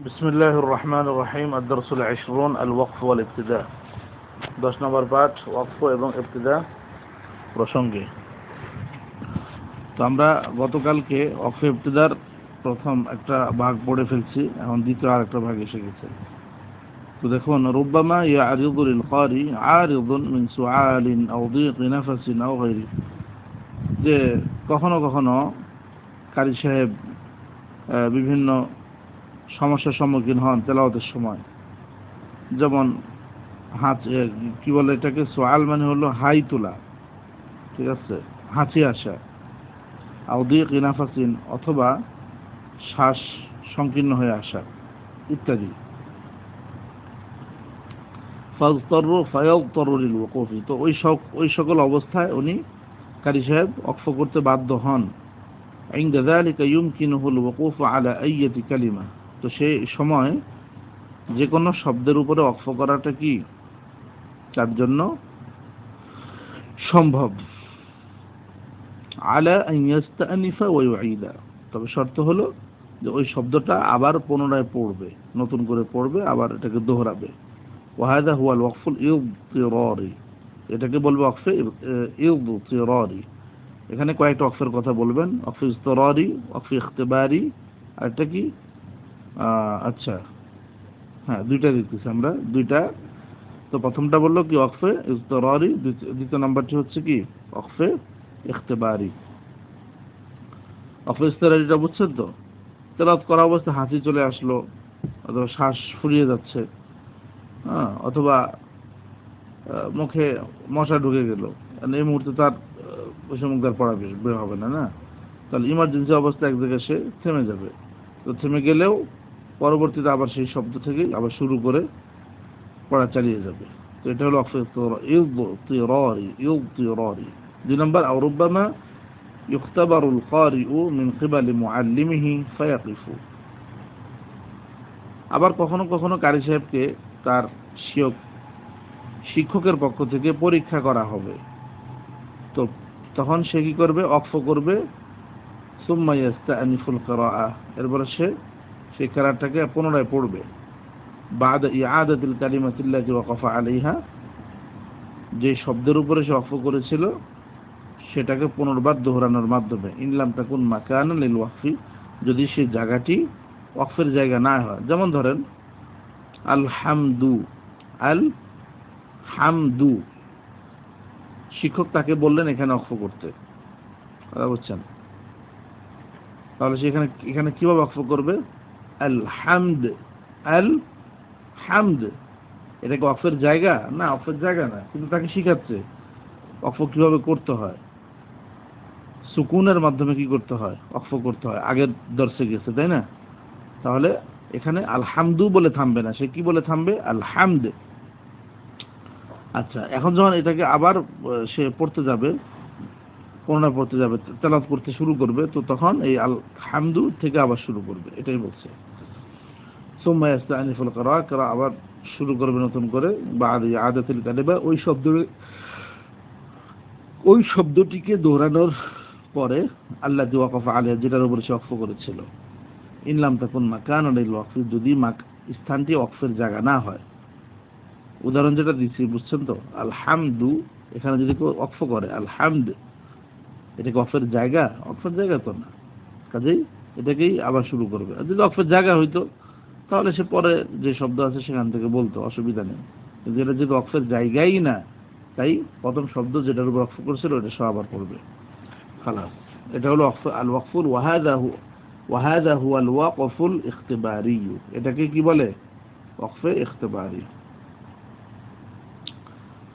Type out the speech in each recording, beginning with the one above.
بسم الله الرحمن الرحيم الدرس العشرون الوقف والابتداء 10 নম্বর পাঠ ওয়াকফ এবং ইবতিদা প্রসঙ্গে। তো আমরা গতকালকে ওয়াকফ ইবতিদার প্রথম একটা ভাগ পড়ে ফেলছি, এখন দ্বিতীয় আরেকটা ভাগ এসে গেছে। তো দেখুন, রুব্বামা ইয়ারিদু লিল ক্বারি আরিদুন মিন সুআলিন আও দিকি নাফসিন আও গায়রি, যে কখনো কখনো কারি সাহেব বিভিন্ন সমস্যার সম্মুখীন হন তেলাওয়াতের সময়। যেমন কি বলে এটাকে, সোয়াল মানে হলো হাই তোলা, ঠিক আছে, হাঁচি আসা, আউদিক ইনাফাসিন অথবা শ্বাস সংকীর্ণ হয়ে আসা ইত্যাদি। তো ওই সকল অবস্থায় উনি কারি সাহেব ওয়াকফ করতে বাধ্য হন। عند ذلك يمكنه الوقوف على أية كلمة, তো সেই সময় যে কোনো শব্দের উপরে ওয়াকফ করাটা কি তার জন্য সম্ভব। আলা আন ইস্তানিফা ওয়া ইউঈদা, তবে শর্ত হলো যে ওই শব্দটা আবার পুনরায় পড়বে, নতুন করে পড়বে, আবার এটাকে দোহরাবে। ওয়া হাযা হুয়া আল ওয়াকফুল ইযতিরারি, এটাকে বলবে ওয়াকফে ইযতিরারি। এখানে কয়েকটা ওয়াকফের কথা বলবেন, ওয়াকফে ইযতিরারি, ওয়াকফে ইখতিবারি, আর এটা কি আচ্ছা হ্যাঁ, দুইটা দিতেছি আমরা, দুইটা। তো প্রথমটা বললো কি ওয়াকফে ইযতিরারি, দ্বিতীয় নাম্বারটি হচ্ছে কি ওয়াকফে ইখতিবারি। ওয়াকফে ইযতিরারিটা বুঝছেন তো? তেলাওয়াত করা অবস্থায় হাঁচি চলে আসলো, অথবা শ্বাস ফুরিয়ে যাচ্ছে, অথবা মুখে মশা ঢুকে গেল, এই মুহূর্তে তার মুখদার পড়া বের হবে না, তাহলে ইমার্জেন্সি অবস্থায় এক জায়গায় সে থেমে যাবে। তো থেমে গেলেও পরবর্তীতে আবার সেই শব্দ থেকে আবার শুরু করে পড়া চালিয়ে যাবে। তো এটা হলো ওয়াকফে ইযতিরারি। 2 নম্বর, আও রুব্বামা ইখতাবারুল ক্বারিউ মিন কিবালি মুআল্লিমিহি ফায়াকিফু, আবার কখনো কখনো কারি সাহেবকে তার শিক্ষকের পক্ষ থেকে পরীক্ষা করা হবে, তো তখন সে কি করবে, ওয়াকফ করবে। সুম্মা ইয়াস্তানিফুল কিরাআ, এরপরে সে সেই কিরাআতটাকে পুনরায় পড়বে। বাদা ইআদাতিল কালিমাতিল্লাতি ওয়াকাফা আলাইহা, যে শব্দের উপরে সে ওয়াকফ করেছিল সেটাকে পুনর্বার দোহরানোর মাধ্যমে। ইনলাম তাকুন মাকানান লিল ওয়াকফি, যদি সেই জায়গাটি ওয়াকফের জায়গা না হয়। যেমন ধরেন আল হামদু, শিক্ষক তাকে বললেন এখানে ওয়াকফ করতে, কথা বুঝছেন? তাহলে সে এখানে কিভাবে ওয়াকফ করবে? আল হামদ, এটাকে ওয়াকফের জায়গা না? ওয়াকফের জায়গা না, কিন্তু তাকে শিখাচ্ছে ওয়াকফ কিভাবে করতে হয়। সুকুনের মাধ্যমে কি করতে হয়, ওয়াকফ করতে হয়, আগের দর্শে গেছে, তাই না? তাহলে এখানে আলহামদু বলে থামবে না, সে কি বলে থামবে? আলহামদ। আচ্ছা, এখন যখন এটাকে আবার সে পড়তে যাবে, পুনরায় পড়তে যাবে, তেলাওয়াত করতে শুরু করবে, তো তখন এই আলহামদু থেকে আবার শুরু করবে, এটাই বলছে। সুম্মা ইয়াস্তানিফুল কিরাআ, আবার শুরু করবে নতুন করে। বাদা ইআদাতিল কালিমা, ওই শব্দটিকে দোহরানোর পরে, আল্লাযী ওয়াকাফা আলাইহা, যেটার উপরে সে ওয়াকফ করেছিল। ইনলাম তাকুন মাকানান লিল ওয়াকফি, যদি স্থানটি ওয়াকফের জায়গা না হয়। উদাহরণ যেটা দিচ্ছি বুঝছেন তো? আলহামদু, এখানে যদি কেউ ওয়াকফ করে আলহামদ, এটা কি ওয়াকফের জায়গা? ওয়াকফের জায়গা তো না, কাজেই এটাকেই আবার শুরু করবে। আর যদি ওয়াকফের জায়গা হইতো তাহলে সে পরে যে শব্দ আছে সেখান থেকে বলতো, অসুবিধা নেই। কিন্তু এটা যদি ওয়াকফের জায়গাই না, তাই প্রথম শব্দ যেটার উপর ওয়াকফ করেছিল ওটা সব আবার পড়বে। খালাস, এটা হলো আল ওয়াকফুল। ওয়াহাদা হুয়া আল ওয়াকফুল ইখতিবারি, এটাকে কি বলে? ওয়াকফে ইখতিবারি।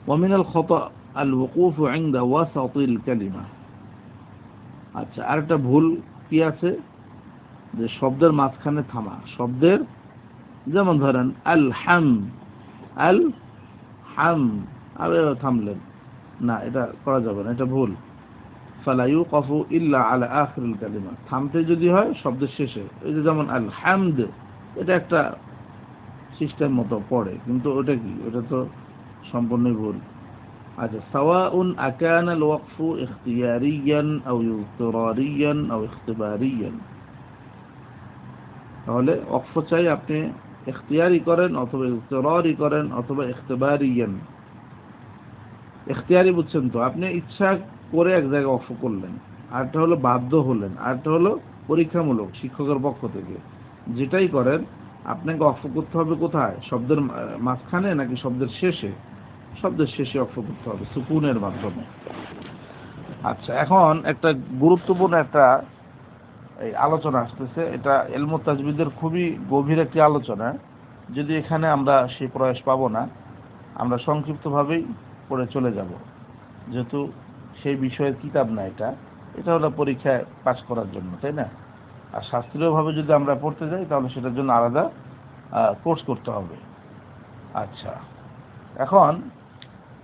ومن الخطأ الوقوف عند وسط الكلمة, আচ্ছা, আরেকটা ভুল কি আছে, যে শব্দের মাঝখানে থামা। শব্দের, যেমন ধরেন আল হাম, আরে থামলেন না, এটা করা যাবে না, এটা ভুল। ফালা ইউকাফু ইল্লা আলা আখিরিল কালিমা, থামতে যদি হয় শব্দের শেষে। এই যে যেমন আল হামদ, এটা একটা সিস্টেম মতো পড়ে, কিন্তু ওটা কি, ওটা তো সম্পূর্ণই ভুল। আচ্ছা, সাওয়াউন আকানা আল ওয়াকফু ইখতিয়ারিয়ান আও ইযতিরারিয়ান আও ইখতিবারিয়ান, তাহলে ওয়াকফ চাই আপনি ইখতিয়ারি করেন অথবা ইজতিরারি করেন অথবা ইখতিবারিয়ান। ইখতিয়ারি বুঝছেন তো, আপনি ইচ্ছা করে এক জায়গায় ওয়াকফ করলেন, আরটা হলো বাধ্য হলেন, আরটা হলো পরীক্ষামূলক শিক্ষকের পক্ষ থেকে। যেটাই করেন আপনাকে ওয়াকফ করতে হবে কোথায়, শব্দের মাঝখানে নাকি শব্দের শেষে? শব্দের শেষে ওয়াকফ করতে হবে সুকুনের মাধ্যমে। আচ্ছা, এখন একটা গুরুত্বপূর্ণ একটা এই আলোচনা আসতেছে, এটা ইলমুত তাজবিদের খুবই গভীর একটি আলোচনা। যদি এখানে আমরা সেই প্রয়াস পাবো না, আমরা সংক্ষিপ্তভাবেই পড়ে চলে যাব, যেহেতু সেই বিষয়ের কিতাব না এটা, এটা হলো পরীক্ষায় পাস করার জন্য, তাই না? আর শাস্ত্রীয়ভাবে যদি আমরা পড়তে যাই তাহলে সেটার জন্য আলাদা কোর্স করতে হবে। আচ্ছা, এখন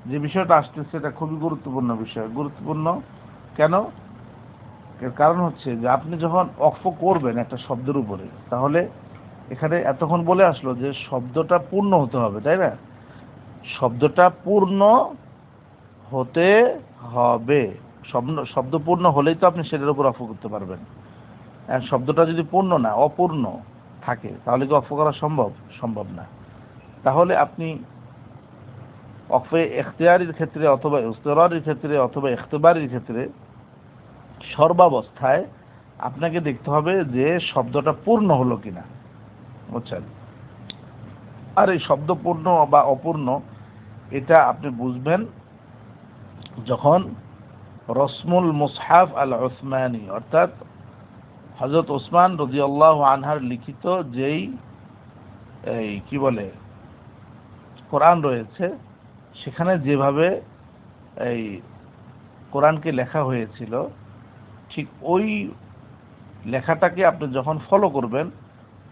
যে বিষয়টা আসতেছে এটা খুবই গুরুত্বপূর্ণ বিষয়। গুরুত্বপূর্ণ কেন? এর কারণ হচ্ছে যে আপনি যখন ওয়াকফ করবেন একটা শব্দের উপরে, তাহলে এখানে এতক্ষণ বলে আসলো যে শব্দটা পূর্ণ হতে হবে, তাই না? শব্দটা পূর্ণ হতে হবে। শব্দ পূর্ণ হলেই তো আপনি সেটার উপর ওয়াকফ করতে পারবেন। আর শব্দটা যদি পূর্ণ না, অপূর্ণ থাকে, তাহলে কি ওয়াকফ করা সম্ভব? সম্ভব না। তাহলে আপনি ওয়াকফে ইখতিয়ারির ক্ষেত্রে অথবা ইজতিরারির ক্ষেত্রে অথবা ইখতিবারির ক্ষেত্রে সর্বাবস্থায় আপনাকে দেখতে হবে যে শব্দটা পূর্ণ হলো কিনা, বুঝছেন? আর এই শব্দ পূর্ণ বা অপূর্ণ এটা আপনি বুঝবেন যখন রসমুল মুসহাফ আল উসমানী, অর্থাৎ হযরত ওসমান রাদিয়াল্লাহু আনহার লিখিত যেই এই কি বলে কোরআন রয়েছে, সেখানে যেভাবে এই কোরআনকে লেখা হয়েছিল, ঠিক ওই লেখাটাকে আপনি যখন ফলো করবেন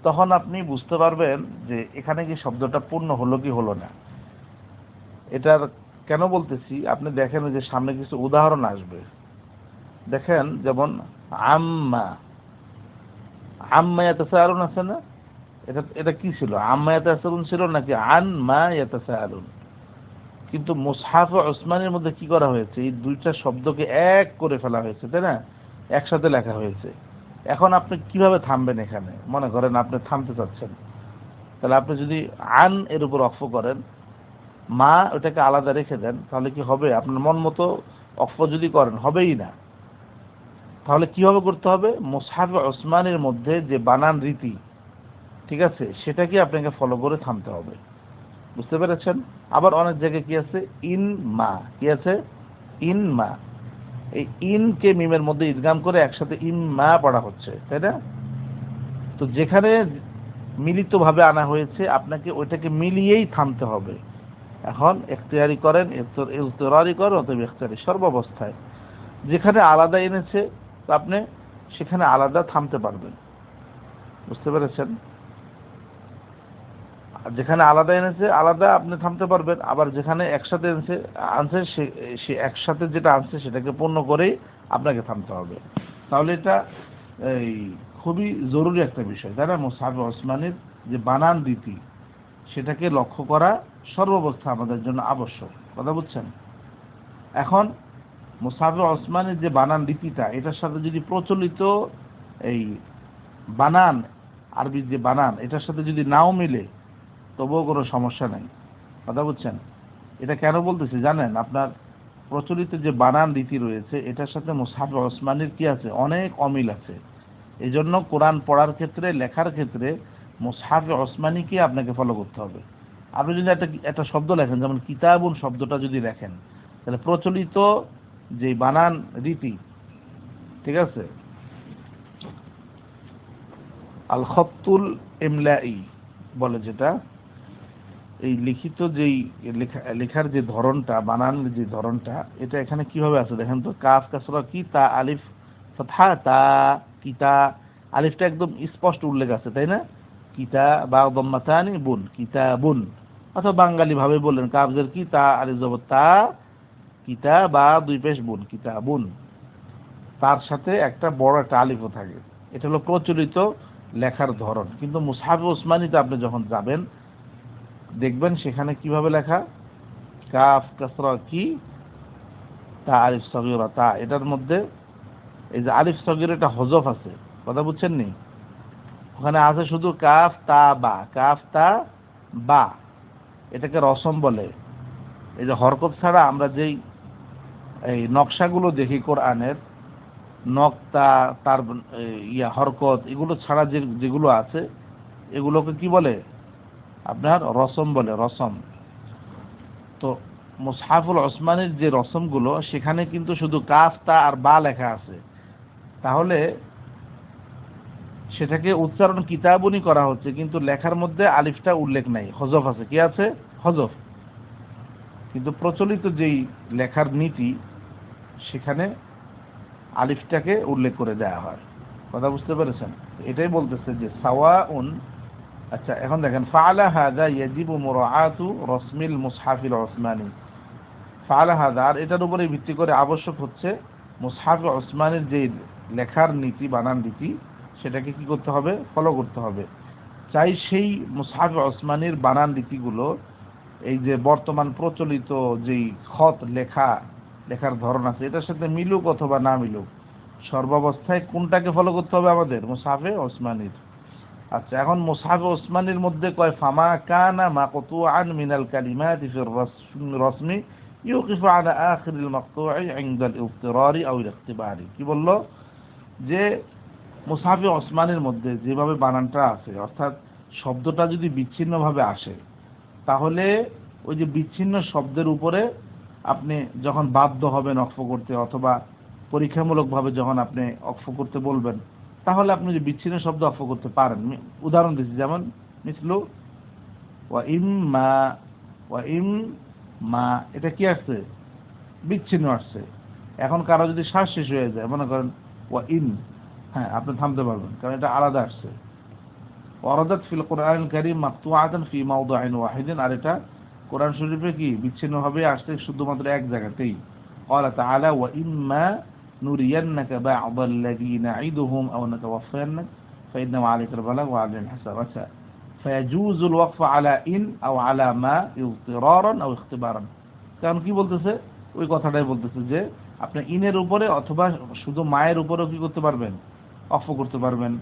তখন আপনি বুঝতে পারবেন যে এখানে কি শব্দটা পূর্ণ হলো কি হলো না। এটার কেন বলতেছি, আপনি দেখেন যে সামনে কিছু উদাহরণ আসবে। দেখেন যেমন আম্মা, আম্মা ইয়াতাসাআলুন আছে না? এটা এটা কি ছিল? আম্মা ইয়াতাসাআলুন ছিল নাকি আন মা ইয়াতাসাআলুন? কিন্তু মুসহাফ উসমানের মধ্যে কি করা হয়েছে, এই দুইটা শব্দকে এক করে ফেলা হয়েছে, তাই না? একসাথে লেখা হয়েছে। এখন আপনি কিভাবে থামবেন এখানে? মনে করেন আপনি থামতে চাচ্ছেন, তাহলে আপনি যদি আন এর উপর ওয়াকফ করেন, মা ওটাকে আলাদা রেখে দেন, তাহলে কি হবে? আপনার মন মতো ওয়াকফ যদি করেন, হবেই না। তাহলে কিভাবে করতে হবে? মুসহাফ উসমানের মধ্যে যে বানান রীতি, ঠিক আছে, সেটাকে আপনাকে ফলো করে থামতে হবে। বুঝতে পেরেছেন? আবার অনেক জায়গায় কি আছে, ইন মা, কি আছে, ইন মা, এই ইন কে মিমের মধ্যে ইদগাম করে একসাথে ইম মা পড়া হচ্ছে, তাই না? তো যেখানে মিলিতভাবে আনা হয়েছে আপনাকে ওইটাকে মিলিয়েই থামতে হবে। এখন ইখতিয়ারি করেন, ইজতিরারি করেন অথবা ইখতিয়ারি, সর্বাবস্থায় যেখানে আলাদা এনেছে তো আপনি সেখানে আলাদা থামতে পারবেন। বুঝতে পেরেছেন? আর যেখানে আলাদা এনেছে আলাদা আপনি থামতে পারবেন, আবার যেখানে একসাথে আনছে সে একসাথে যেটা আনছে সেটাকে পূর্ণ করেই আপনাকে থামতে হবে। তাহলে এটা এই খুবই জরুরি একটা বিষয়, তাই না? মুসহাফ ওসমানীর যে বানান রীতি, সেটাকে লক্ষ্য করা সর্বাবস্থা আমাদের জন্য আবশ্যক। কথা বুঝছেন? এখন মুসহাফ ওসমানীর যে বানান রীতিটা, এটার সাথে যদি প্রচলিত এই বানান, আরবির যে বানান, এটার সাথে যদি নাও মিলে তবুও কোনো সমস্যা নেই। কথা বুঝছেন? এটা কেন বলতেছি জানেন? আপনার প্রচলিত যে বানান রীতি রয়েছে এটার সাথে মুসহাফ ওসমানীর কি আছে, অনেক অমিল আছে। এই জন্য কোরআন পড়ার ক্ষেত্রে, লেখার ক্ষেত্রে মুসহাফ ওসমানীকে আপনাকে ফলো করতে হবে। আপনি যদি একটা শব্দ লেখেন, যেমন কিতাবুন শব্দটা যদি লেখেন, তাহলে প্রচলিত যে বানান রীতি, ঠিক আছে, আল খত্তুল ইমলাই বলে যেটা, এই লিখিত যেই লেখার যে ধরনটা, বানানের যে ধরনটা, এটা এখানে কিভাবে আছে দেখেন তো। কাফ কাসরা কি, তা আলিফ ফাতহা, তা কিতা, আলিফটা একদম স্পষ্ট উল্লেখ আছে, তাই না? কিতা বা দম্মাতানি বুন, কিতাবুন। অথবা বাঙালি ভাবে বললেন কাফ জের কি, তা আলিফ জবর তা, কিতা বা দুই পেশ বুন, কিতাবুন। তার সাথে একটা বড় একটা আলিফও থাকে। এটা হলো প্রচলিত লেখার ধরন। কিন্তু মুসহাফ ওসমানীতে আপনি যখন যাবেন দেখবেন সেখানে কিভাবে লেখা, কাফ কাসরা কি, তা আলিফ সগীরা তা, এটার মধ্যে এই যে আলিফ সগীরা, এটা হজফ আছে। কথা বুঝছেন নি? ওখানে আছে শুধু কাফ তা বা, কাফ তা বা, এটাকে রসম বলে। এই যে হরকত ছাড়া আমরা যেই এই নকশাগুলো দেখি কোরআনের, নক্তা, তার হরকত, এগুলো ছাড়া যেগুলো আছে এগুলোকে কি বলে? আপনার রসম বলে, রসম। তো মুসহাফুল ওসমানীর যে রসমগুলো, সেখানে কিন্তু শুধু কাফ তা আর বা লেখা আছে। তাহলে সেটাকে উচ্চারণ কিতাবুনি করা হচ্ছে, কিন্তু লেখার মধ্যে আলিফটা উল্লেখ নাই, হজফ আছে। কি আছে? হজফ। কিন্তু প্রচলিত যেই লেখার নীতি, সেখানে আলিফটাকে উল্লেখ করে দেয়া হয়। কথা বুঝতে পেরেছেন? এটাই বলতেছে যে সাওয়াউন। আচ্ছা, এখন দেখেন, ফাআলা হাযা ইয়াজিবু মুরাআতু রসমিল মুসহাফিল ওসমানী। ফাআলা হাযা, আর এটার উপরে ভিত্তি করে আবশ্যক হচ্ছে মুসহাফ ওসমানীর যে লেখার নীতি, বানান নীতি, সেটাকে কি করতে হবে? ফলো করতে হবে। চাই সেই মুসহাফ ওসমানীর বানান নীতিগুলো এই যে বর্তমান প্রচলিত যেই খত লেখার ধরন আছে, এটার সাথে মিলুক অথবা না মিলুক, সর্বাবস্থায় কোনটাকে ফলো করতে হবে? আমাদের মুসহাফে ওসমানীর। আচ্ছা, এখন মুসহাফে ওসমানীর মধ্যে কয় ফামা কানা মাকতুআন মিনাল কালিমাতি ফির রসমি ইউকিফু আলা আখিরিল মাকতুই ইনদাল ইফতিরারি আও ইখতিবারি। কি বলল? যে মুসহাফে ওসমানীর মধ্যে যেভাবে বানানটা আছে, অর্থাৎ শব্দটা যদি বিচ্ছিন্নভাবে আসে, তাহলে ওই যে বিচ্ছিন্ন শব্দের উপরে আপনি যখন বাধ্য হবেন অক্ফ করতে, অথবা পরীক্ষামূলকভাবে যখন আপনি অক্ফ করতে বলবেন, তাহলে আপনি যে বিচ্ছিন্ন শব্দ অক্ফ করতে পারেন। উদাহরণ দিচ্ছি, যেমন মিসলু ওয়া ইম্মা, ওয়া ইম্মা, এটা কি আসছে? বিচ্ছিন্ন আসছে। এখন কারো যদি শ্বাস শেষ হয়ে যায়, মনে করেন ওয়া ইন, হ্যাঁ, আপনি থামতে পারবেন, কারণ এটা আলাদা আসছে। ওয়ারাদাত ফিল কোরআনিল কারীম মাকতুআতান ফি মাওদিইন ওয়াহিদিন, আর এটা কোরআন শরীফে কি বিচ্ছিন্নভাবে আসছে শুধুমাত্র এক জায়গাতেই। ক্বালা তাআলা ওয়া ইম্মা নুরিয়ান্নাকা বা'দাল্লাযী না'iদুহুম আও নাতাওয়াফায়ান্নাক ফাইন্নামা আলাইকাল বালাগ ওয়া আলাইনাল হিসাব। আচ্ছা, ফায়াজুজুল ওয়াকফু আলা ইন আও আলা মা ইযতিরারান আও ইখতিবারান। কারণ কি বলতেছে? ওই কথাটাই বলতেছে যে আপনি ইনের উপরে অথবা শুধু মায়ের উপরেও কি করতে পারবেন? অক্ফ করতে পারবেন।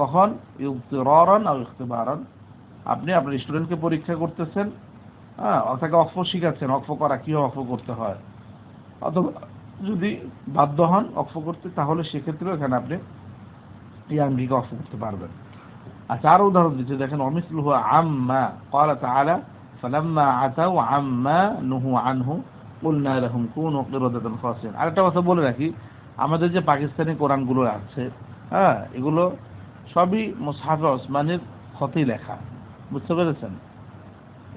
কখন? ইযতিরারান আও ইখতিবারান। আপনি আপনার স্টুডেন্টকে পরীক্ষা করতেছেন, হ্যাঁ, তাকে অক্ফ শিখাচ্ছেন, অক্ফ করা কিভাবে অক্ফ করতে হয়, অথবা যদি বাধ্য হন অক্ফ করতে, তাহলে সেক্ষেত্রেও এখানে আপনি এই আঙ্গিকে অক্ফ করতে পারবেন। আচ্ছা, আরো উদাহরণ দিচ্ছে, দেখেন, অমিসলুহু আম্মা ক্বালা তাআলা ফালাম্মা আতাউ আম্মা নুহু আনহু কুলনা লাহুম কুনু কিরাদাতান খাসিন। আরেকটা কথা বলে রাখি, আমাদের যে পাকিস্তানি কোরআনগুলো আছে, হ্যাঁ, এগুলো সবই মুসহাফে ওসমানীর খতেই লেখা। বুঝতে পেরেছেন?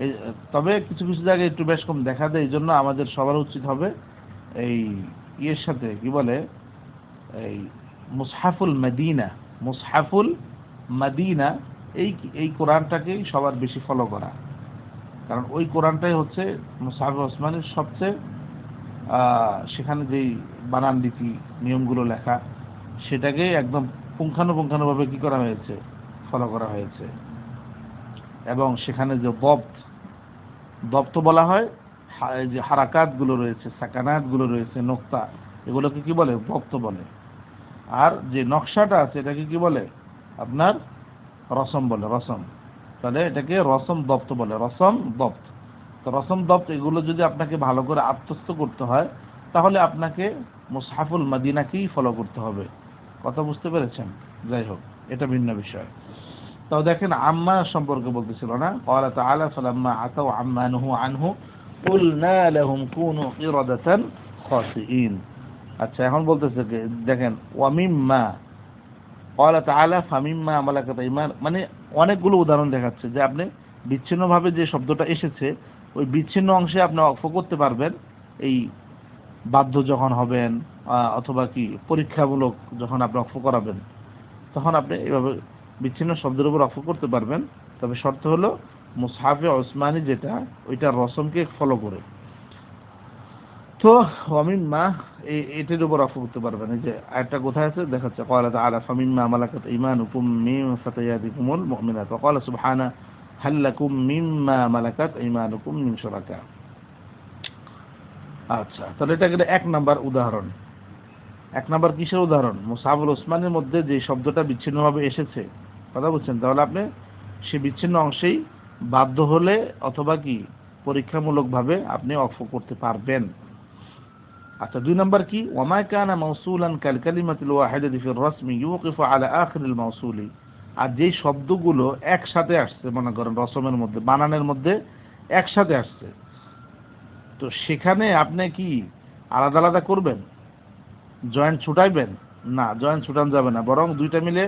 এই তবে কিছু কিছু জায়গায় একটু বেশ কম দেখা দেয়, এই জন্য আমাদের সবার উচিত হবে এই ইয়ের সাথে কি বলে, এই মুসহাফুল মদিনা, মুসহাফুল মদিনা, এই কোরআনটাকেই সবার বেশি ফলো করা। কারণ ওই কোরআনটাই হচ্ছে মুসহাফে ওসমানীর সবচেয়ে সেখানে যেই বানান নীতি নিয়মগুলো লেখা, সেটাকে একদম পুঙ্খানুপুঙ্খানুভাবে কি করা হয়েছে? ফলো করা হয়েছে। এবং সেখানে যে দপ্ত বলা হয়, যে হারাকাতগুলো রয়েছে, সাকানাতগুলো রয়েছে, নোক্তা, এগুলোকে কি বলে? দপ্ত বলে। আর যে নকশাটা আছে এটাকে কি বলে? আপনার রসম বলে, রসম। তাহলে এটাকে রসম দপ্ত বলে, রসম দপ্ত। তো রসম দপ্ত এগুলো যদি আপনাকে ভালো করে আত্মস্থ করতে হয়, তাহলে আপনাকে মুসহাফুল মদিনাকেই ফলো করতে হবে। কথা বুঝতে পেরেছেন? যাই হোক, এটা ভিন্ন বিষয়। তাও দেখেন, আম্মা সম্পর্কে বলতেছিল না, ক্বালা তাআলা ফালাম্মা আতাউ আম্মা নুহু আনহু কুলনা লাহুম কুনু কিরাদাতান খাসিইন। আচ্ছা, এখন বলতেছে যে দেখেন, ওয়া মিম্মা ক্বালা তাআলা ফামিম্মা মালাকাত আইমান, মানে অনেকগুলো উদাহরণ দেখাচ্ছে যে আপনি বিচ্ছিন্নভাবে যে শব্দটা এসেছে, ওই বিচ্ছিন্ন অংশে আপনি অক্ফ করতে পারবেন। এই বাধ্য যখন হবেন, অথবা কি পরীক্ষামূলক যখন আপনি অক্ফ করাবেন, তখন আপনি এইভাবে বিচ্ছিন্ন শব্দের উপর অক্ফ করতে পারবেন। তবে শর্ত হলো মুসহাফে ওসমানী যেটা, ওইটা রসমকে ফলো করে। তো ওয়ামিম্মা এটার উপর অক্ফ করতে পারবেন। এই যে আয়াতটা কোথায় আছে দেখাচ্ছে, ক্বালা তাআলা ফামিম্মা মালাকাত ঈমানুকুম মিন ফাতায়াতিকুমুল মুমিনাত ওয়া ক্বালা সুবহানা হাল লাকুম মিম্মা মালাকাত ঈমানুকুম মিন শুরাকা। আচ্ছা, তাহলে এটা কিন্তু এক নাম্বার উদাহরণ। এক নাম্বার কিসের উদাহরণ? মুসহাফুল ওসমানের মধ্যে যে শব্দটা বিচ্ছিন্নভাবে এসেছে, কথা বুঝছেন? তাহলে আপনি সে বিচ্ছিন্ন অংশেই বাধ্য হলে অথবা কি পরীক্ষামূলকভাবে আপনি ওয়াকফ করতে পারবেন। আচ্ছা, 2 নাম্বার কি, ওয়ামা কানা মাওসুলান কাল কালিমাতিল ওয়াহিদাতি ফির রাসমি ইউকিফু আলা আখিরিল মাওসুলি, আর যেই শব্দগুলো একসাথে আসছে, মনে করেন রসমের মধ্যে, বানানের মধ্যে একসাথে আসছে, তো সেখানে আপনি কি আলাদা আলাদা করবেন, জয়েন্ট ছুটাইবেন? না, জয়েন্ট ছুটান যাবে না, বরং দুইটা মিলে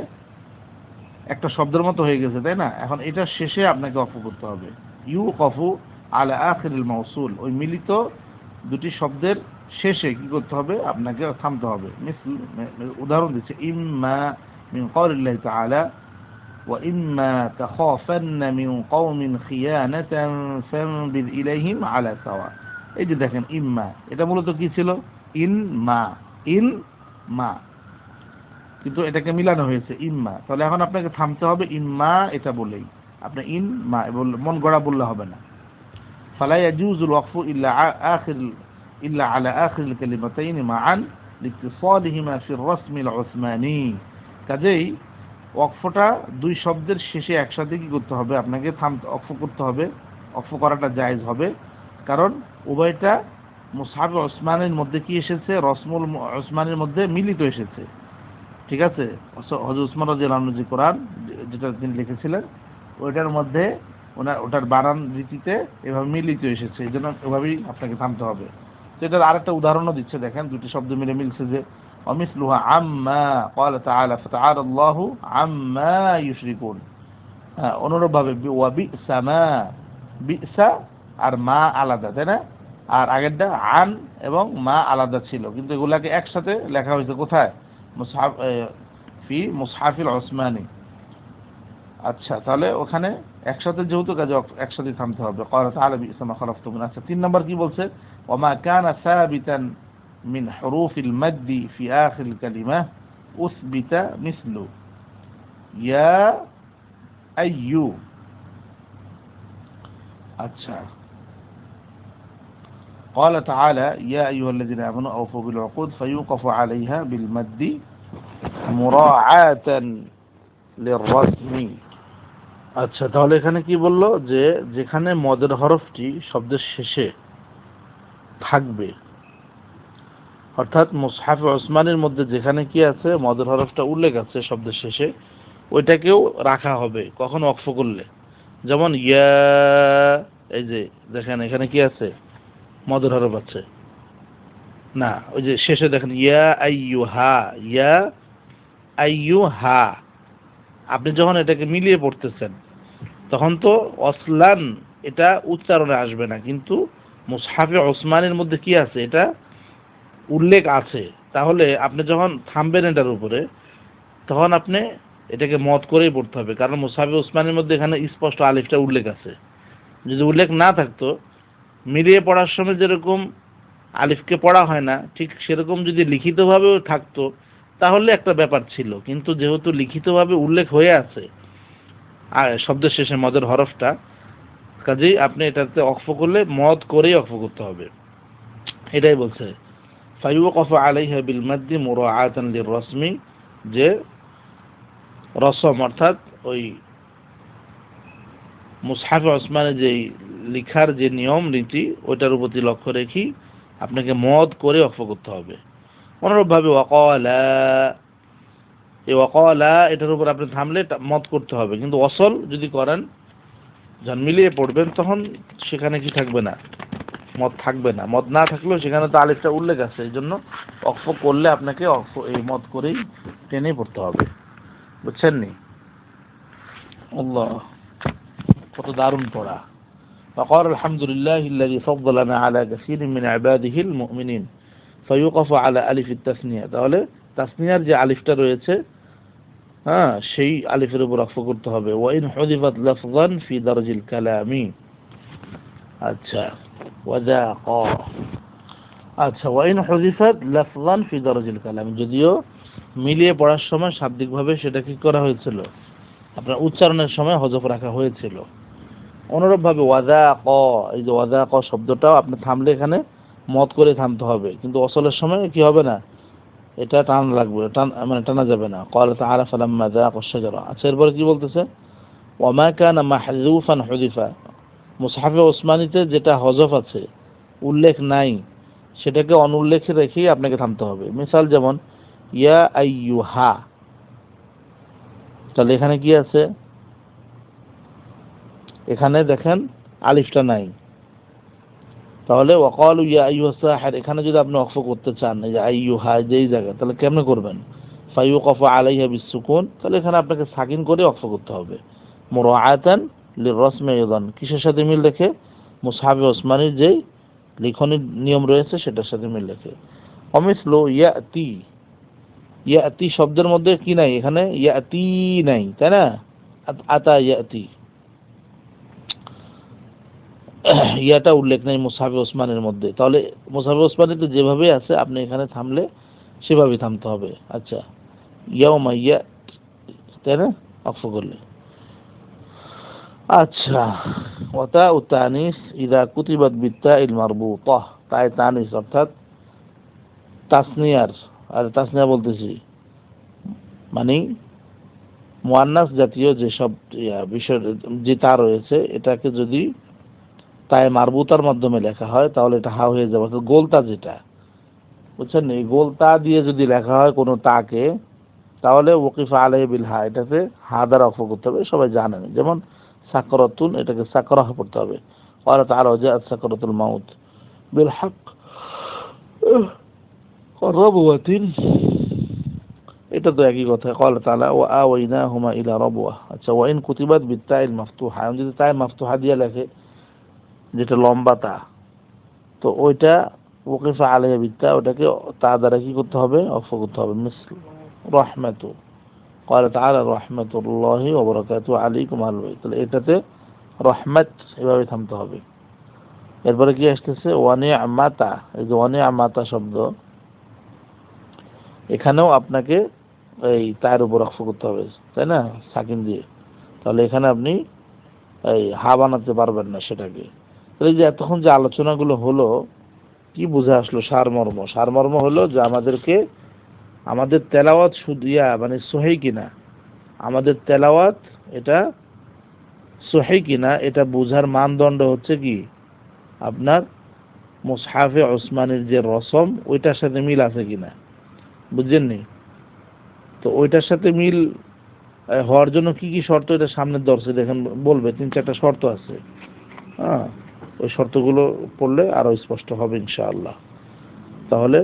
একটা শব্দের মতো হয়ে গেছে, তাই না? এখন এটা শেষে আপনাকে ওয়াকফ করতে হবে। ইউকফু আলা আখিরিল মাওসুল, ওই মিলিত দুটি শব্দের শেষে কি করতে হবে, আপনাকে থামতে হবে। উদাহরণ দিচ্ছে, ইম্মা মিন কওলিল্লাহি তাআলা ওয়া ইম্মা তাখাফান্না মিন কওমিন খিয়ানাতান ফানবিদ ইলাইহিম আলা সাওয়া। এই যে দেখেন ইম্মা, এটা মূলত কি ছিল? ইন মা, কিন্তু এটাকে মিলানো হয়েছে ইম্মা। তাহলে এখন আপনাকে থামতে হবে ইম্মা এটা বলেই, আপনি ইন মা মন গড়া বললে হবে না। ফালা ইয়াজুজুল ওয়াকফু ইল্লা আলা আখিরিল কালিমাতাইন মাআন লিইতিসালিহিমা ফির রাসমিল উসমানি। কাজেই ওয়াকফটা দুই শব্দের শেষে একসাথে কি করতে হবে, আপনাকে ওয়াকফ করতে হবে। ওয়াকফ করাটা জায়েজ হবে, কারণ উভয়টা মুসহাফে উসমানের মধ্যে কি এসেছে, রসমুল উসমানের মধ্যে মিলিত এসেছে। ঠিক আছে, হযরত উসমান রাদিয়াল্লাহু আনহু যে কোরআন যেটা তিনি লিখেছিলেন, ওইটার মধ্যে ওটার বানান রীতিতে এভাবে মিলিত এসেছে, এই জন্য এভাবেই আপনাকে থামতে হবে। তো এটার আরেকটা উদাহরণও দিচ্ছে, দেখেন দুটি শব্দ মিলে মিলছে যে অমিসলুহা আম্মা ক্বালা তাআলা ফাতাআলাল্লাহু আম্মা ইউশরিকুন। হ্যাঁ, অনুরূপভাবে ওয়া বিসা মা, বিসা আর মা আলাদা, তাই না? আর আগেরটা আন এবং মা আলাদা ছিল, কিন্তু এগুলাকে একসাথে লেখা হয়েছে কোথায়? মুসহাফ ফি মুসহাফিল উসমানি। আচ্ছা, তাহলে ওখানে একসাথে যেহেতু কাজে একসাথে থামতে হবে। ক্বালা তাআলা বিসা মা খালাফতুম। আচ্ছা, 3 নাম্বার কি বলছে? ওয়ামা কানা সাবিতান মিন হুরুফিল মাদ্দি ফি আখিরিল কালিমাহ উসবিতা মিসলু ইয়া আইয়ু। আচ্ছা, قال تعالى يا أيها الذين آمنوا أوفوا بالعقود فيوقف عليها بالمد مراعاة للرسم। আচ্ছা, তাহলে এখানে কি বললো, যে যেখানে মদের হরফটি শব্দের শেষে থাকবে, অর্থাৎ মুসহাফে উসমানের মধ্যে যেখানে কি আছে, মদের হরফটা উল্লেখ আছে শব্দের শেষে, ওইটাকেও রাখা হবে। কখন ওয়াকফ করলে, যেমন ইয়া, এই যে দেখেন এখানে কি আছে, মদের হরফ আছে না, ওই যে শেষে দেখেন ইয়া আইয়ুহা, ইয়া আইয়ুহা, আপনি যখন এটাকে মিলিয়ে পড়তেছেন তখন তো অসলান এটা উচ্চারণে আসবে না, কিন্তু মুসহাফে উসমানের মধ্যে কি আছে, এটা উল্লেখ আছে। তাহলে আপনি যখন থামবেন এটার উপরে, তখন আপনি এটাকে মত করেই পড়তে হবে, কারণ মুসহাফে উসমানের মধ্যে এখানে স্পষ্ট আলিফটা উল্লেখ আছে। যদি উল্লেখ না থাকতো, মিলিয়ে পড়ার সময় যেরকম আলিফকে পড়া হয় না, ঠিক সেরকম যদি লিখিতভাবেও থাকতো তাহলে একটা ব্যাপার ছিল, কিন্তু যেহেতু লিখিতভাবে উল্লেখ হয়ে আছে আর শব্দের শেষে মদের হরফটা, কাজেই আপনি এটাতে ওয়াকফ করলে মদ করেই ওয়াকফ করতে হবে। এটাই বলছে ফায়ুকফু আলাইহা বিল মাদ্দি মুরাআতান লিররাসমি, যে রসম অর্থাৎ ওই মুসহাফে উসমানে যে লিখার যে নিয়ম নীতি, ওইটার প্রতি লক্ষ্য রেখে আপনাকে মদ করে ওয়াকফ করতে হবে। অনুরূপভাবে ওয়াকালা, এই ওয়াকালা এটার উপর আপনি থামলে মদ করতে হবে, কিন্তু অসল যদি করেন, যখন মিলিয়ে পড়বেন তখন সেখানে কি থাকবে না, মদ থাকবে না। মদ না থাকলেও সেখানে তো আলিফটা উল্লেখ আছে, এই জন্য ওয়াকফ করলে আপনাকে এই মদ করেই টেনে পড়তে হবে। বুঝছেন নি? আল্লাহ, কত দারুণ পড়া। فقال الحمد لله الذي فضلنا على كثير من عباده المؤمنين فيوقف على ألف التثنية। তাহলে তাসনিয়ার যে আলিফটা রয়েছে, হ্যাঁ, সেই আলিফের উপর ওয়াকফ করতে হবে। وإن حذفت لفظا في درج الكلام। আচ্ছা, وذاق। আচ্ছা, وإن حذفت لفظا في درج الكلام, যদিও মিলিয়ে পড়ার সময় শাব্দিকভাবে সেটা কি করা হয়েছিল, আপনার উচ্চারণের সময় হযফ রাখা হয়েছিল। অনুরূপভাবে ওয়াযাক, এই যে ওয়াযাক শব্দটাও আপনি থামলে এখানে মদ করে থামতে হবে, কিন্তু অসলের সময় কি হবে না, এটা টান লাগবে, মানে টানা যাবে না। ক্বালা তাআলা ফালাম্মা যাআকা আশ-শাজারা। আচ্ছা, এরপরে কি বলতেছে? ওয়া মা কানা মাহযুফান হুযিফা। মুসহাফে ওসমানীতে যেটা হযফ আছে, উল্লেখ নাই, সেটাকে অনুল্লেখে রেখেই আপনাকে থামতে হবে। মিসাল যেমন ইয়া আইয়ুহা, তাহলে এখানে কি আছে? এখানে দেখেন আলিফটা নাই, তাহলে ওয়াকালু ইয়া আইয়ুহাস সাহির, এখানে যদি আপনি ওয়াকফ করতে চান, এই যে আইয়ুহা যেই জায়গা, তাহলে কেমনে করবেন? ফায়ুকাফু আলাইহা বিসসুকুন, তাহলে এখানে আপনাকে সাকিন করে ওয়াকফ করতে হবে। মুরাআতান লিররাসমি আইদান, কিসের সাথে মিল রেখে? মুসহাফে ওসমানীর যেই লিখনের নিয়ম রয়েছে সেটার সাথে মিল রেখে। অমিসলু ইয়াতি, ইয়াতি শব্দের মধ্যে কি নাই? এখানে ইয়াতি নাই, তাই না? আতা ইয়াতি, ইয়াটা উল্লেখ নেই মুসহাফে ওসমানের মধ্যে। তাহলে মুসহাফে ওসমানীতে যেভাবে আছে আপনি এখানে থামলে সেভাবেই থামতে হবে। আচ্ছা, ইয়াউমা ইয়া, তাই না? ওয়াকফ করলে। আচ্ছা, ওয়াতা উতানিস ইদা কুতিবাত বিত্তাইল মারবুতাহ, তাই তানিস অর্থাৎ তাসনিয়ার, আর তাসনিয়া বলতেছি মানে মুয়ান্নাস জাতীয় যেসব বিষয় যে তা রয়েছে, এটাকে যদি তাই মারবুতার মাধ্যমে লেখা হয় তাহলে এটা হা হয়ে যাবে। অর্থাৎ গোলতা যেটা, বুঝছেন, এই গোলতা দিয়ে যদি লেখা হয় কোনো তাকে, তাহলে ওয়াকিফা আলাইহি বিল হা, এটাতে হা দ্বারা ওয়াকফ করতে হবে, সবাই জানেন। যেমন সাকরাতুন, এটাকে সাকরাহ পড়তে হবে। ক্বালা তাআলা জাআত সাকরাতুল মাউত বিল হক রাবওয়াতিন, এটা তো একই কথা। ক্বালা তাআলা ওয়া আওয়াইনাহুমা ইলা রাবওয়া। আচ্ছা, ওয়া ইন কুতিবাত বিত্তাইল মাফতুহা, যদি তাই মাফতুহা দিয়ে লেখে, যেটা লম্বা তা, তো ওইটা ওয়াকিফা আলাইহি বিত্তা, ওটাকে তা দ্বারা কি করতে হবে? ওয়াকফ করতে হবে। মিসল রাহমাতু, ক্বালা তাআলা রাহমাতুল্লাহি ওয়া বারাকাতুহু আলাইকুম আহলাল বাইত, তাহলে এটাতে রহমত এভাবে থামতে হবে। এরপরে কি আসতেছে? ওয়া নি'মাতা, এই যে ওয়া নি'মাতা শব্দ, এখানেও আপনাকে এই তার উপর ওয়াকফ করতে হবে, তাই না? সাকিন দিয়ে, তাহলে এখানে আপনি এই হা বানাতে পারবেন না সেটাকে। তাহলে যে এতক্ষণ যে আলোচনাগুলো হলো, কি বুঝে আসলো সারমর্ম? সারমর্ম হলো যে আমাদেরকে আমাদের তেলাওয়াত শুধু মানে সহি কিনা, আমাদের তেলাওয়াত এটা সহি কিনা, এটা বোঝার মানদণ্ড হচ্ছে কি আপনার মুসহাফে ওসমানীর যে রসম, ওইটার সাথে মিল আছে কিনা, বুঝছেননি? তো ওইটার সাথে মিল হওয়ার জন্য কি কি শর্ত, এটা সামনের দর্শে দেখেন বলবে, 3-4টা শর্ত আছে। হ্যাঁ, ওই শর্তগুলো পড়লে আরো স্পষ্ট হবে ইনশাআল্লাহ। তাহলে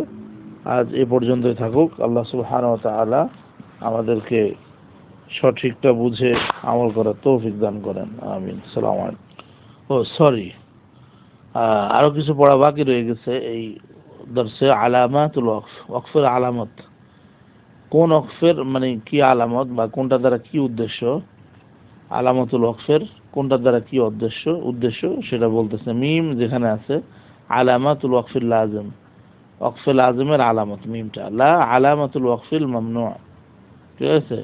আজ এ পর্যন্তই থাকুক। আল্লাহ সুবহানাহু ওয়া তাআলা আমাদেরকে সঠিকটা বুঝে আমল করার তৌফিক দান করেন, আমিন। আসসালামু আলাইকুম। ও সরি, আরো কিছু পড়া বাকি রয়ে গেছে এই দর্শে। আলামাতুল ওয়াকফ, ওয়াকফের আলামত, কোন ওয়াকফের মানে কি আলামত বা কোনটা দ্বারা কি উদ্দেশ্য, আলামাতুল ওয়াকফের কোনটা দ্বারা কি উদ্দেশ্য সেটা বলতেছে। মিম যেখানে আছে, আলামাতুল ওয়াকফিল লাজিম, ওয়াকফিল লাজিমের আলামত মিমটা, লা আলামাতুল ওয়াকফিল মামনু, ঠিক আছে?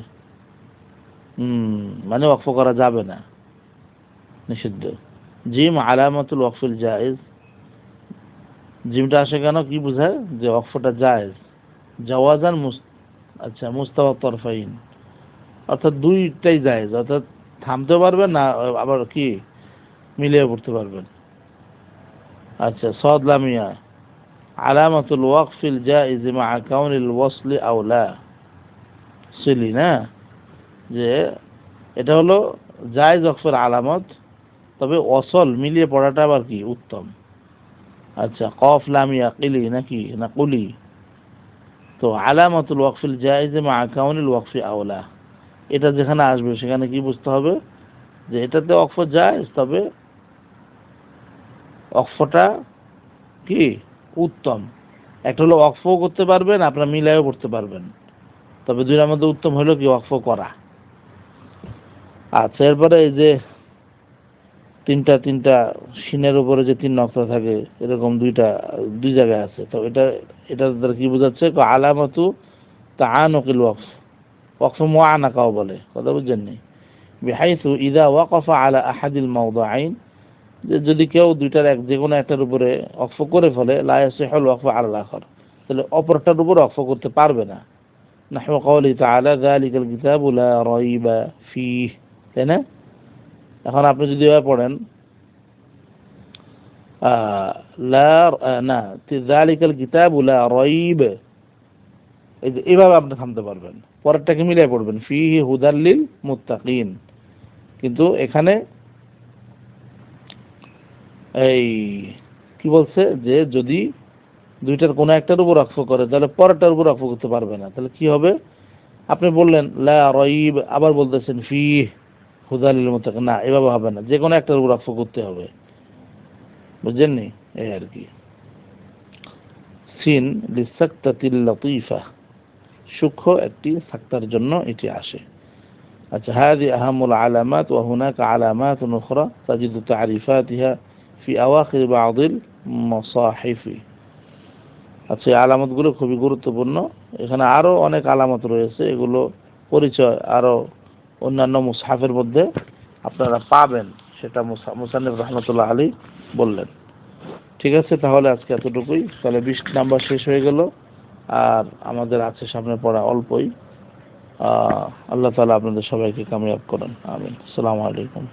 মানে ওয়াকফ করা যাবে না, নিষিদ্ধ। জিম আলামাতুল ওয়াকফিল জায়েজ, জিমটা আসে কেন, কি বোঝায়? যে ওয়াকফটা জায়েজ, জাওয়াজান আচ্ছা মুস্তাওয়া তরফাইন, অর্থাৎ দুইটাই জায়েজ, অর্থাৎ থামতে পারবেন না, আবার কি মিলিয়ে পড়তে পারবেন। আচ্ছা, সাদ লামিয়া আলামাতুল ওয়াকফিল জায়েজ মা কাউনিল ওয়াসলি আওলা সিলি, না, যে এটা হলো জায়েজ ওয়াকফের আলামত, তবে ওয়াসল মিলিয়ে পড়াটা আবার কি উত্তম। আচ্ছা, কফ লামিয়া কিলি নাকি না কুলি, তো আলামাতুল ওয়াকফিল জায়েজ মা কাউনিল ওয়াকফি আওলা, এটা যেখানে আসবে সেখানে কি বুঝতে হবে? যে এটাতে ওয়াকফ জায়েজ, তবে ওয়াকফটা কি উত্তম। একটা হলো ওয়াকফও করতে পারবেন, আপনারা মিলাইও করতে পারবেন, তবে দুইটার মধ্যে উত্তম হলো কি ওয়াকফ করা। আচ্ছা, এরপরে এই যে তিনটা সিনের উপরে যে 3 নকশা থাকে, এরকম দুই জায়গায় আছে, তো এটা দ্বারা কি বোঝাচ্ছে? আলামাতু তাআনুকিল ওয়াকফ, ওয়াকফ মুআনাকাও বলে, কথা বুঝছেননি? বিহাইসু ইযা ওয়াকাফা আলা আহাদিল মাওদিআইন, যে যদি কেউ দুইটার যে কোনো একটার উপরে ওয়াকফ করে ফেলে, লা ইয়াসিহুল ওয়াকফ আলাল আখার, তাহলে অপরটার উপর ওয়াকফ করতে পারবে না। নাহু কাউলি তাআলা যালিকাল কিতাবু লা রাইবা ফীহ, তাই না? এখন আপনি যদি এভাবে পড়েন যালিকাল কিতাবু লা রাইব, এইভাবে আপনি থামতে পারবেন, পরেরটাকে মিলিয়ে পড়বেন ফীহি হুদাল লিল মুত্তাকিন। কিন্তু এখানে এই কি বলছে যে যদি দুইটার কোনো একটার উপর ওয়াকফ করে তাহলে পরেরটার উপর ওয়াকফ করতে পারবে না। তাহলে কি হবে? আপনি বললেন লা রাইব, আবার বলতেছেন ফীহি হুদাল লিল মুত্তাকিন, না এভাবে হবে না, যে কোনো একটার উপর ওয়াকফ করতে হবে। বুঝছেন নি? এই আর কি। সিন লিসাক্তাতিল লতীফা, সূক্ষ্ম একটি সাক্তার জন্য এটি আসে। আচ্ছা, هذه أهم العلامات وهناك علامات أخرى تجد تعريفاتها في أواخر بعض المصاحف। আচ্ছা, এই আলামতগুলো খুবই গুরুত্বপূর্ণ। এখানে আরো অনেক আলামত রয়েছে, এগুলো পরিচয় আরো অন্যান্য মুসহাফের মধ্যে আপনারা পাবেন, সেটা মুসান্নিফ রাহমাতুল্লাহ আলাইহি বললেন। ঠিক আছে, তাহলে আজকে এতটুকুই। তাহলে 20 নাম্বার শেষ হয়ে গেল, আর আমাদের আছে সামনে পড়া অল্পই। আল্লাহ তাআলা আপনাদের সবাইকে কামিয়াব করেন, আমিন। আসসালামু আলাইকুম।